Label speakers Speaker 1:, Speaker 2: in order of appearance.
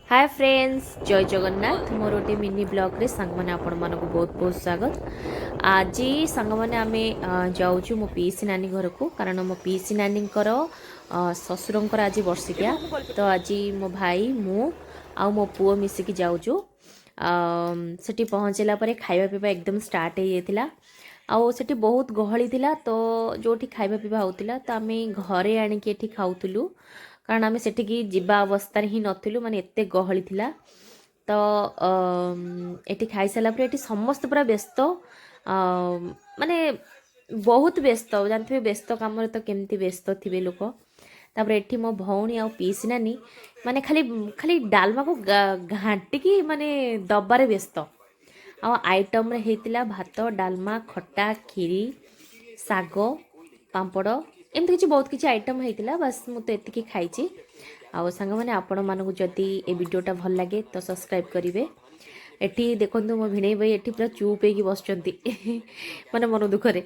Speaker 1: Hi friends, जय जगन्नाथ। मोर गोटे mini blog रे सांग मैंने आपण मानक बहुत बहुत स्वागत। आज सांग मैंने आम जाऊँ मो पीसी नानी घर को, कारण मो पीसी नानी ससुर आज वर्षिकिया। तो आज मो भाई मु आ मो पुओ मिसिकी जाऊँ। सेठी पहुँचला खाଇବା पीवा एकदम स्टार्ट हो जाता। आउ सेठी बहुत गहली थिला, तो जोठी खाଇବା पीवा होतिला तो आमे घरे आनिकी एठी खाउथुलु, कारण आमे सेठिकी जिबा अवस्था ही नथिलु, माने एते गहली थिला। तो एठी खाई साला पर एठी समस्त पूरा व्यस्त, माने बहुत व्यस्त। जानते व्यस्त काम तो केमती व्यस्त थे लोक। तापर एठी मो भौणी आ पीसी नानी माने खाली खाली डालमा को घाटिकी माने दबारे व्यस्त। आइटम रे हेतिला भात डालमा खट्टा खीरी शाग पांपड़ एमती किसी बहुत किसी आइटम होता। बस मुझे एतिकी खाई। आउ सांग मैंने आपण मानक जदि ए वीडियोटा भल लगे तो सब्सक्राइब करेंगे। एटी देखो मो भिणई भाई एटी पूरा चुप होगी बस माने मन दुखरे।